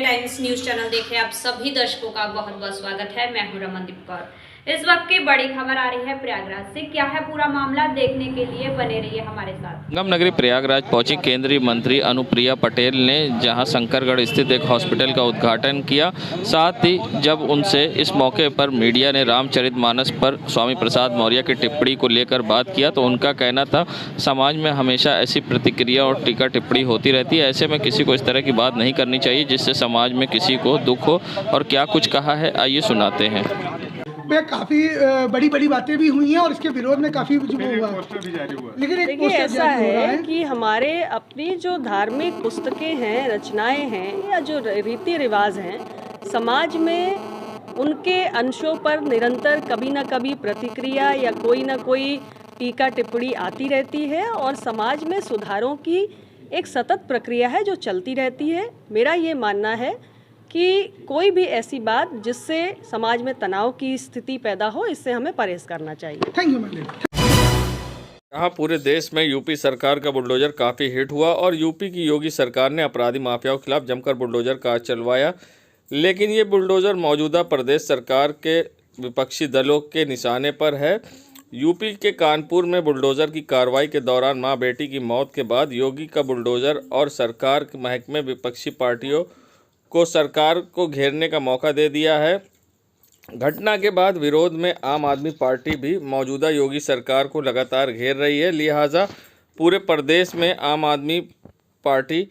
Times news channel देखे आप सभी दर्शकों का बहुत बहुत स्वागत है। मैं हूं रमनदीप कौर। इस वक्त की बड़ी खबर आ रही है प्रयागराज से। क्या है पूरा मामला, देखने के लिए बने रहिए हमारे साथ। संगम नगरी प्रयागराज पहुंची केंद्रीय मंत्री अनुप्रिया पटेल ने जहां शंकरगढ़ स्थित एक हॉस्पिटल का उद्घाटन किया। साथ ही जब उनसे इस मौके पर मीडिया ने रामचरितमानस पर स्वामी प्रसाद मौर्य की टिप्पणी को लेकर बात किया तो उनका कहना था समाज में हमेशा ऐसी प्रतिक्रिया और टीका टिप्पणी होती रहती है, ऐसे में किसी को इस तरह की बात नहीं करनी चाहिए जिससे समाज में किसी को दुख हो। और क्या कुछ कहा है आइए सुनाते हैं। काफ़ी बड़ी बड़ी बातें भी हुई हैं और इसके विरोध में काफ़ी हुआ, लेकिन एक देखिए ऐसा है कि हमारे अपनी जो धार्मिक पुस्तकें हैं, रचनाएं हैं या जो रीति रिवाज हैं, समाज में उनके अंशों पर निरंतर कभी ना कभी प्रतिक्रिया या कोई ना कोई टीका टिप्पणी आती रहती है और समाज में सुधारों की एक सतत प्रक्रिया है जो चलती रहती है। मेरा ये मानना है कि कोई भी ऐसी बात जिससे समाज में तनाव की स्थिति पैदा हो, इससे हमें परहेज करना चाहिए। Thank you madam. यहाँ पूरे देश में यूपी सरकार का बुलडोजर काफ़ी हिट हुआ और यूपी की योगी सरकार ने अपराधी माफियाओं के खिलाफ जमकर बुलडोजर कार्य चलवाया, लेकिन ये बुलडोजर मौजूदा प्रदेश सरकार के विपक्षी दलों के निशाने पर है। यूपी के कानपुर में बुलडोजर की कार्रवाई के दौरान मां बेटी की मौत के बाद योगी का बुलडोजर और सरकार के महकमे विपक्षी पार्टियों को सरकार को घेरने का मौका दे दिया है। घटना के बाद विरोध में आम आदमी पार्टी भी मौजूदा योगी सरकार को लगातार घेर रही है, लिहाजा पूरे प्रदेश में आम आदमी पार्टी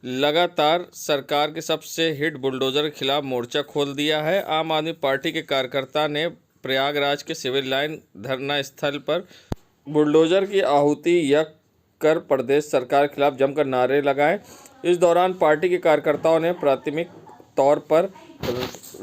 लगातार सरकार के सबसे हिट बुलडोजर के खिलाफ मोर्चा खोल दिया है। आम आदमी पार्टी के कार्यकर्ता ने प्रयागराज के सिविल लाइन धरना स्थल पर बुलडोजर की आहुति यज्ञ कर प्रदेश सरकार के खिलाफ जमकर नारे लगाए। इस दौरान पार्टी के कार्यकर्ताओं ने प्राथमिक तौर पर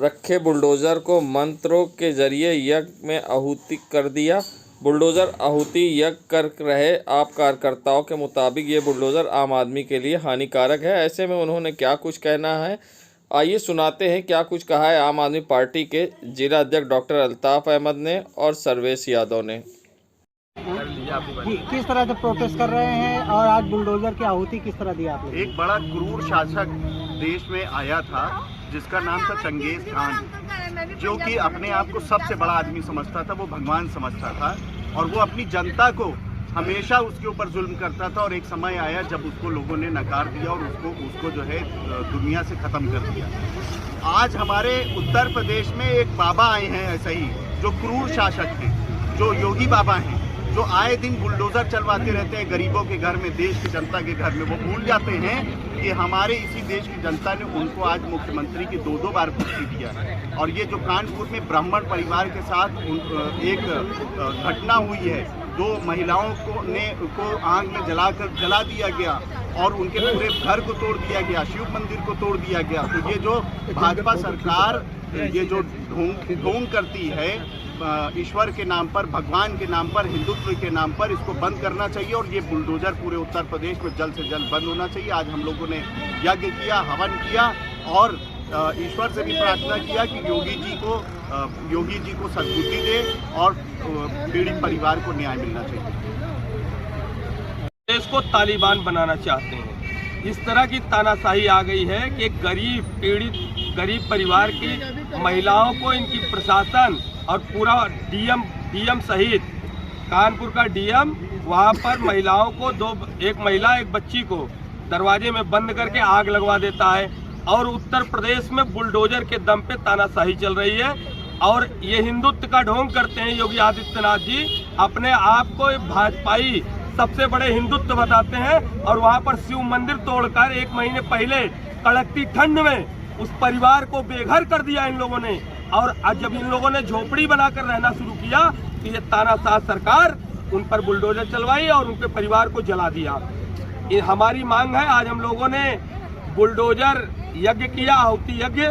रखे बुलडोजर को मंत्रों के जरिए यज्ञ में आहुति कर दिया। बुलडोजर आहुति यज्ञ कर रहे आप कार्यकर्ताओं के मुताबिक ये बुलडोजर आम आदमी के लिए हानिकारक है। ऐसे में उन्होंने क्या कुछ कहना है आइए सुनाते हैं क्या कुछ कहा है आम आदमी पार्टी के जिला अध्यक्ष डॉक्टर अल्ताफ अहमद ने और सर्वेश यादव ने। किस तरह से प्रोटेस्ट कर रहे हैं और आज बुलडोजर की आहुति किस तरह दी आपने? एक बड़ा क्रूर शासक देश में आया था जिसका नाम था चंगेज खान, जो कि अपने आप को सबसे बड़ा आदमी समझता था, वो भगवान समझता था और वो अपनी जनता को हमेशा उसके ऊपर जुल्म करता था। और एक समय आया जब उसको लोगों ने नकार दिया और उसको जो है दुनिया से ख़त्म कर दिया। आज हमारे उत्तर प्रदेश में एक बाबा आए हैं ऐसा ही, जो क्रूर शासक हैं, जो योगी बाबा हैं, जो आए दिन बुलडोजर चलवाते रहते हैं गरीबों के घर में, देश की जनता के घर में। वो भूल जाते हैं कि हमारे इसी देश की जनता ने उनको आज मुख्यमंत्री की 2-2 बार कुर्सी दिया है। और ये जो कानपुर में ब्राह्मण परिवार के साथ एक घटना हुई है, 2 महिलाओं को आग में जला दिया गया और उनके पूरे घर को तोड़ दिया गया, शिव मंदिर को तोड़ दिया गया। तो ये जो भाजपा सरकार ये जो ढोंग करती है ईश्वर के नाम पर, भगवान के नाम पर, हिंदुत्व के नाम पर, इसको बंद करना चाहिए और ये बुलडोजर पूरे उत्तर प्रदेश में जल्द से जल्द बंद होना चाहिए। आज हम लोगों ने यज्ञ किया, हवन किया और ईश्वर से भी प्रार्थना किया कि योगी जी को सद्बुद्धि दे और पीड़ित परिवार को न्याय मिलना चाहिए। देश को तालिबान बनाना चाहते हैं। इस तरह की तानाशाही आ गई है कि एक गरीब परिवार की महिलाओं को इनकी प्रशासन और पूरा डीएम सहित कानपुर का डीएम वहां पर महिलाओं को एक महिला एक बच्ची को दरवाजे में बंद करके आग लगवा देता है। और उत्तर प्रदेश में बुलडोजर के दम पे तानाशाही चल रही है और ये हिंदुत्व का ढोंग करते हैं। योगी आदित्यनाथ जी अपने आप को भाजपाई सबसे बड़े हिंदुत्व बताते हैं और वहां पर शिव मंदिर तोड़कर 1 महीने पहले कड़कती ठंड में उस परिवार को बेघर कर दिया इन लोगों ने। और आज जब इन लोगों ने झोपड़ी बनाकर रहना शुरू किया तो ये तानाशाह सरकार उन पर बुलडोजर चलवाई और उनके परिवार को जला दिया। हमारी मांग है, आज हम लोगों ने बुलडोजर यज्ञ किया, आहुति यज्ञ।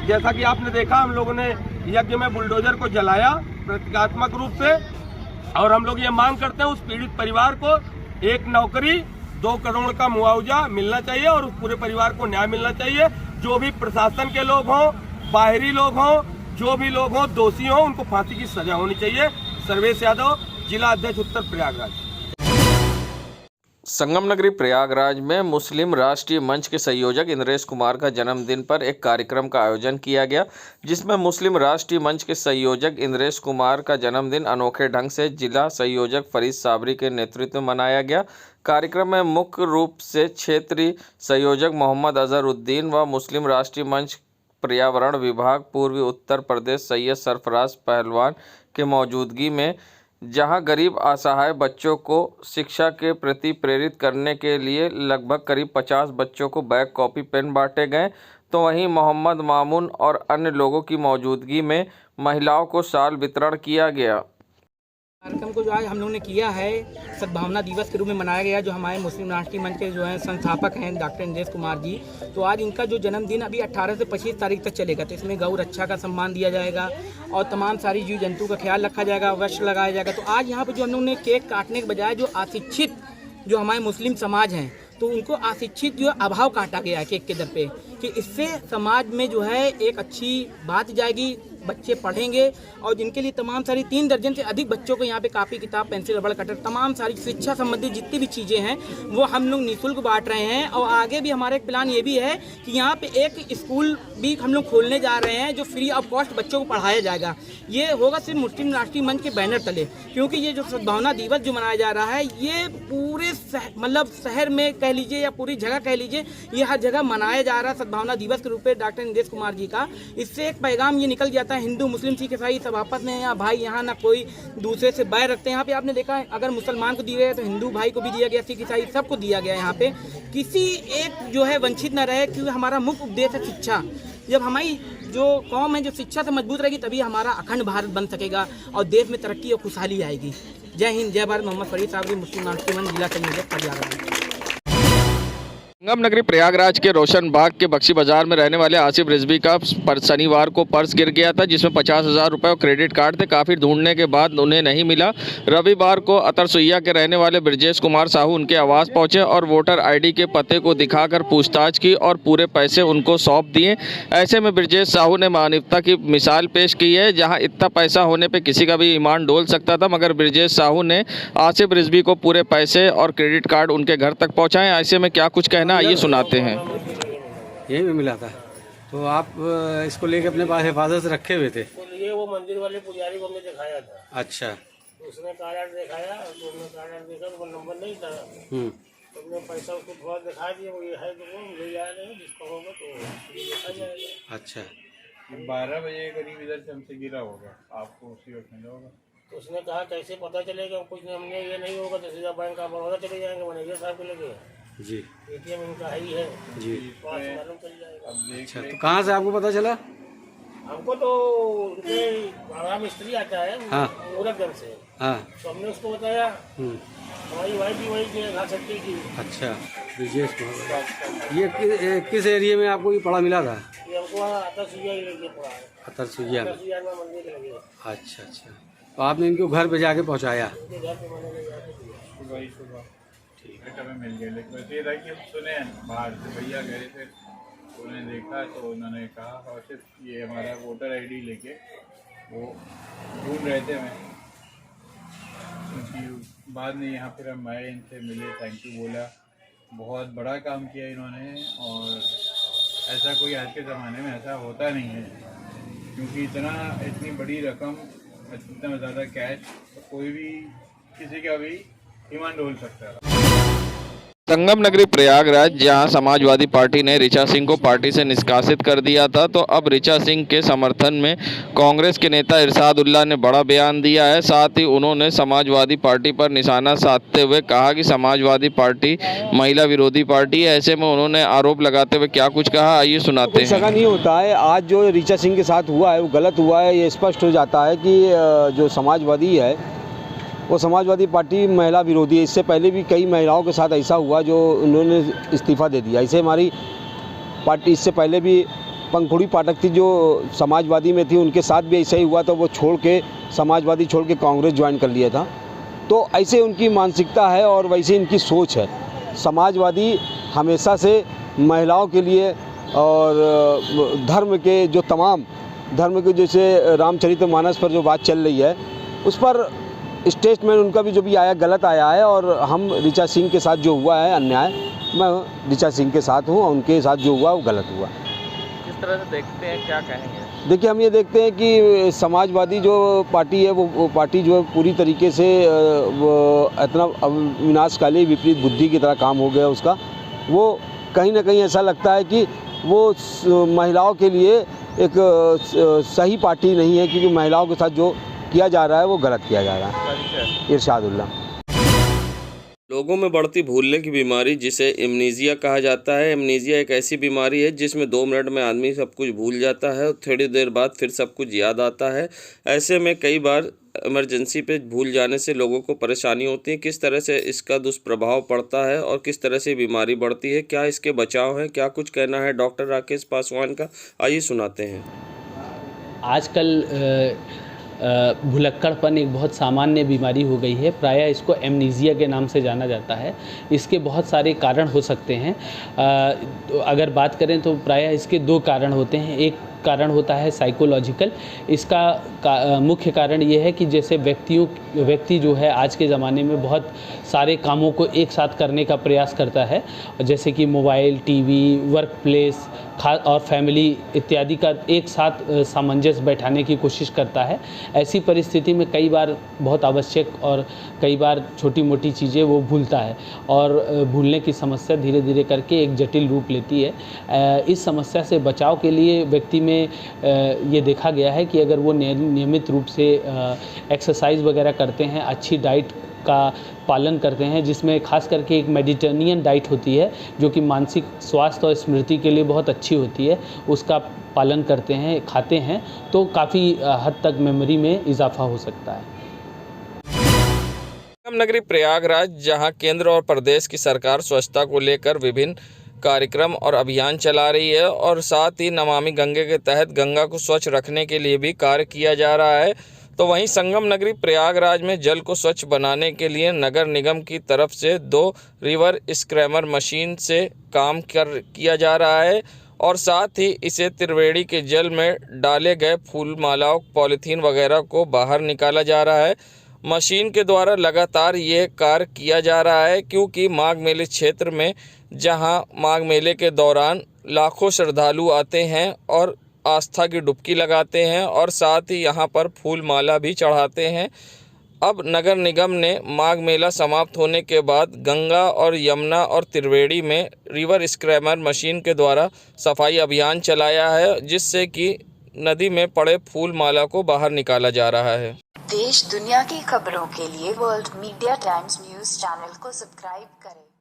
जैसा कि आपने देखा हम लोगों ने यज्ञ में बुलडोजर को जलाया प्रतीकात्मक रूप से। और हम लोग ये मांग करते हैं उस पीड़ित परिवार को 1 नौकरी 2 करोड़ का मुआवजा मिलना चाहिए और उस पूरे परिवार को न्याय मिलना चाहिए। जो भी प्रशासन के लोग हों, बाहरी लोग हों, जो भी लोग हों, दोषी हों, उनको फांसी की सजा होनी चाहिए। सर्वेश यादव, जिला अध्यक्ष उत्तर प्रयागराज। संगम नगरी प्रयागराज में मुस्लिम राष्ट्रीय मंच के संयोजक इंद्रेश कुमार का जन्मदिन पर एक कार्यक्रम का आयोजन किया गया, जिसमें मुस्लिम राष्ट्रीय मंच के संयोजक इंद्रेश कुमार का जन्मदिन अनोखे ढंग से जिला संयोजक फरीद साबरी के नेतृत्व में मनाया गया। कार्यक्रम में मुख्य रूप से क्षेत्रीय संयोजक मोहम्मद अजहरुद्दीन व मुस्लिम राष्ट्रीय मंच पर्यावरण विभाग पूर्वी उत्तर प्रदेश सैयद सरफराज पहलवान के मौजूदगी में, जहां गरीब असहाय बच्चों को शिक्षा के प्रति प्रेरित करने के लिए लगभग करीब 50 बच्चों को बैग, कॉपी, पेन बांटे गए, तो वहीं मोहम्मद मामून और अन्य लोगों की मौजूदगी में महिलाओं को शाल वितरण किया गया। कार्यक्रम को जो आज हम लोगों ने किया है सद्भावना दिवस के रूप में मनाया गया, जो हमारे मुस्लिम राष्ट्रीय मंच के जो है संस्थापक हैं डॉक्टर इंद्रेश कुमार जी। तो आज इनका जो जन्मदिन अभी 18 से 25 तारीख तक चलेगा, तो इसमें गौ रक्षा का सम्मान दिया जाएगा और तमाम सारी जीव जंतु का ख्याल रखा जाएगा, वृक्ष लगाया जाएगा। तो आज यहाँ पर जो हम लोगों ने केक काटने के बजाय जो अशिक्षित जो हमारे मुस्लिम समाज हैं, तो उनको अशिक्षित जो अभाव काटा गया है केक के दर पे, कि इससे समाज में जो है एक अच्छी बात जाएगी, बच्चे पढ़ेंगे और जिनके लिए तमाम सारी 3 दर्जन से अधिक बच्चों को यहाँ पे कापी, किताब, पेंसिल, रबड़, कटर, तमाम सारी शिक्षा संबंधी जितनी भी चीज़ें हैं वो हम लोग निःशुल्क बांट रहे हैं। और आगे भी हमारा एक प्लान ये भी है कि यहाँ पे एक स्कूल भी हम लोग खोलने जा रहे हैं जो फ्री ऑफ कॉस्ट बच्चों को पढ़ाया जाएगा। ये होगा सिर्फ मुस्लिम राष्ट्रीय मंच के बैनर तले, क्योंकि ये जो सद्भावना दिवस जो मनाया जा रहा है ये पूरे मतलब शहर में कह लीजिए या पूरी जगह कह लीजिए, ये हर जगह मनाया जा रहा है सद्भावना दिवस के रूप में डॉक्टर इंद्रेश कुमार जी का। इससे एक पैगाम ये निकल जाता है, हिंदू, मुस्लिम, सिख, ईसाई सब आपस में यहाँ भाई, यहाँ ना कोई दूसरे से बैर रखते हैं। यहाँ पे आपने देखा है अगर मुसलमान को दिया गया तो हिंदू भाई को भी दिया गया, सिख, ईसाई सबको दिया गया। यहाँ पे किसी एक जो है वंचित न रहे, क्योंकि हमारा मुख्य उपदेश है शिक्षा। जब हमारी जो कौम है जो शिक्षा से मजबूत रहेगी तभी हमारा अखंड भारत बन सकेगा और देश में तरक्की और खुशहाली आएगी। जय हिंद, जय भारत। मोहम्मद फरीद साबरी, मुस्लिम राष्ट्रीय मंच, जिला संयोजक प्रयागराज। संगम नगरी प्रयागराज के रोशन बाग के बख्शी बाजार में रहने वाले आसिफ रिजवी का शनिवार को पर्स गिर गया था, जिसमें 50,000 रुपये और क्रेडिट कार्ड थे। काफ़ी ढूंढने के बाद उन्हें नहीं मिला। रविवार को अतरसुइया के रहने वाले ब्रजेश कुमार साहू उनके आवास पहुंचे और वोटर आईडी के पते को दिखाकर पूछताछ की और पूरे पैसे उनको सौंप दिए। ऐसे में ब्रजेश साहू ने मानवता की मिसाल पेश की है, जहाँ इतना पैसा होने पर किसी का भी ईमान डोल सकता था, मगर ब्रजेश साहू ने आसिफ रिजवी को पूरे पैसे और क्रेडिट कार्ड उनके घर तक पहुँचाए। ऐसे में क्या कुछ कहना ये सुनाते हैं। यही में मिला था, तो आप इसको लेके अपने पास हिफाजत से रखे हुए थे? ये वो मंदिर वाले पुजारी को हमने दिखाया था। अच्छा। तो उसने कार्ड दिखाया, तो उसने कार्ड देखा तो वो नंबर नहीं था, तो हमने पैसा उसको थोड़ा दिखा दिया, वो ये है तो वो ले जा रहे हैं, जिसका होगा तो देखा जाएगा। अच्छा। 12 बजे करीब इधर से हमसे गिरा होगा, आपको उसी वक्त मिला होगा। तो उसने कहा कैसे पता चलेगा, कुछ हमने ये नहीं होगा तो सीधा बैंक का बड़ौदा चले जाएंगे, मैनेजर साहब को लेके जी, एटीएम इनका है ही है जी, मालूम चल जाएगा। अच्छा, तो कहाँ से आपको पता चला? हमको तो उनके बड़ा मिस्त्री आता है मुहूर्तगंज से, तो हमने उसको बताया, हमारी वाइफ भी वही खा सकती थी। अच्छा, ब्रजेश कुमार, ये किस एरिया में आपको ये पड़ा मिला था? ये हमको अतरसुइया ही लेके पड़ा है। अतरसुइया में? मंदिर लगे। अच्छा अच्छा, तो आपने इनको घर पे जाके पहुँचाया? में मिल गए, लेकिन वैसे था कि हम सुने बाहर से भैया गए थे, उन्होंने देखा तो उन्होंने कहा, और सिर्फ ये हमारा वोटर आईडी लेके वो ढूंढ रहे थे। मैं क्योंकि बाद में यहाँ फिर हम आए, इनसे मिले, थैंक यू बोला। बहुत बड़ा काम किया इन्होंने, और ऐसा कोई आज के ज़माने में ऐसा होता नहीं है, क्योंकि इतनी बड़ी रकम, इतना ज़्यादा कैश तो कोई भी किसी का भी ईमान डोल सकता है। संगम नगरी प्रयागराज, जहां समाजवादी पार्टी ने ऋचा सिंह को पार्टी से निष्कासित कर दिया था, तो अब ऋचा सिंह के समर्थन में कांग्रेस के नेता इरशादुल्लाह ने बड़ा बयान दिया है। साथ ही उन्होंने समाजवादी पार्टी पर निशाना साधते हुए कहा कि समाजवादी पार्टी महिला विरोधी पार्टी है। ऐसे में उन्होंने आरोप लगाते हुए क्या कुछ कहा, आइए सुनाते हैं। ऐसा नहीं होता है, आज जो ऋचा सिंह के साथ हुआ है वो गलत हुआ है, ये स्पष्ट हो जाता है कि जो समाजवादी है वो समाजवादी पार्टी महिला विरोधी है। इससे पहले भी कई महिलाओं के साथ ऐसा हुआ जो उन्होंने इस्तीफ़ा दे दिया। ऐसे हमारी पार्टी इससे पहले भी पंखुड़ी पाठक थी जो समाजवादी में थी, उनके साथ भी ऐसा ही हुआ, तो वो छोड़ के समाजवादी छोड़ के कांग्रेस ज्वाइन कर लिया था। तो ऐसे उनकी मानसिकता है और वैसे इनकी सोच है। समाजवादी हमेशा से महिलाओं के लिए और धर्म के जैसे रामचरितमानस पर जो बात चल रही है उस पर स्टेटमेंट उनका भी जो भी आया गलत आया है, और हम ऋचा सिंह के साथ जो हुआ है अन्याय, मैं ऋचा सिंह के साथ हूँ, और उनके साथ जो हुआ वो गलत हुआ। किस तरह से देखते हैं, क्या कहेंगे? देखिए, हम ये देखते हैं कि समाजवादी जो पार्टी है वो पार्टी जो है पूरी तरीके से वो इतना विनाशकाली विपरीत बुद्धि की तरह काम हो गया उसका। वो कहीं ना कहीं ऐसा लगता है कि वो महिलाओं के लिए एक सही पार्टी नहीं है, क्योंकि महिलाओं के साथ जो किया जा रहा है वो गलत किया जा रहा है। इरशादुल्लाह। लोगों में बढ़ती भूलने की बीमारी जिसे एमनीजिया कहा जाता है। एमनीजिया एक ऐसी बीमारी है जिसमें 2 मिनट में आदमी सब कुछ भूल जाता है और थोड़ी देर बाद फिर सब कुछ याद आता है। ऐसे में कई बार इमरजेंसी पे भूल जाने से लोगों को परेशानी होती है। किस तरह से इसका दुष्प्रभाव पड़ता है और किस तरह से बीमारी बढ़ती है, क्या इसके बचाव है, क्या कुछ कहना है डॉक्टर राकेश पासवान का, आइए सुनाते हैं। आजकल भुलक्कड़पन एक बहुत सामान्य बीमारी हो गई है। प्रायः इसको एमनीजिया के नाम से जाना जाता है। इसके बहुत सारे कारण हो सकते हैं। अगर बात करें तो प्रायः इसके 2 कारण होते हैं। एक कारण होता है साइकोलॉजिकल। इसका मुख्य कारण ये है कि जैसे व्यक्ति जो है आज के ज़माने में बहुत सारे कामों को एक साथ करने का प्रयास करता है, जैसे कि मोबाइल, टीवी, वर्क प्लेस और फैमिली इत्यादि का एक साथ सामंजस्य बैठाने की कोशिश करता है। ऐसी परिस्थिति में कई बार बहुत आवश्यक और कई बार छोटी मोटी चीज़ें वो भूलता है, और भूलने की समस्या धीरे धीरे करके एक जटिल रूप लेती है। इस समस्या से बचाव के लिए व्यक्ति में ये देखा गया है कि अगर वो नियमित रूप से एक्सरसाइज वगैरह करते हैं, अच्छी डाइट का पालन करते हैं, जिसमें खास करके एक मेडिटेरेनियन डाइट होती है जो कि मानसिक स्वास्थ्य और स्मृति के लिए बहुत अच्छी होती है, उसका पालन करते हैं, खाते हैं, तो काफ़ी हद तक मेमोरी में इजाफा हो सकता है। संगम नगरी प्रयागराज, जहां केंद्र और प्रदेश की सरकार स्वच्छता को लेकर विभिन्न कार्यक्रम और अभियान चला रही है और साथ ही नमामि गंगे के तहत गंगा को स्वच्छ रखने के लिए भी कार्य किया जा रहा है, तो वहीं संगम नगरी प्रयागराज में जल को स्वच्छ बनाने के लिए नगर निगम की तरफ से 2 रिवर स्क्रैमर मशीन से काम किया जा रहा है और साथ ही इसे त्रिवेणी के जल में डाले गए फूल मालाओं, पॉलीथीन वगैरह को बाहर निकाला जा रहा है। मशीन के द्वारा लगातार ये कार्य किया जा रहा है, क्योंकि माघ मेले क्षेत्र में जहां माघ मेले के दौरान लाखों श्रद्धालु आते हैं और आस्था की डुबकी लगाते हैं और साथ ही यहां पर फूल माला भी चढ़ाते हैं। अब नगर निगम ने माघ मेला समाप्त होने के बाद गंगा और यमुना और त्रिवेणी में रिवर स्क्रैमर मशीन के द्वारा सफाई अभियान चलाया है, जिससे कि नदी में पड़े फूल माला को बाहर निकाला जा रहा है। देश दुनिया की खबरों के लिए world media times news channel को सब्सक्राइब करें।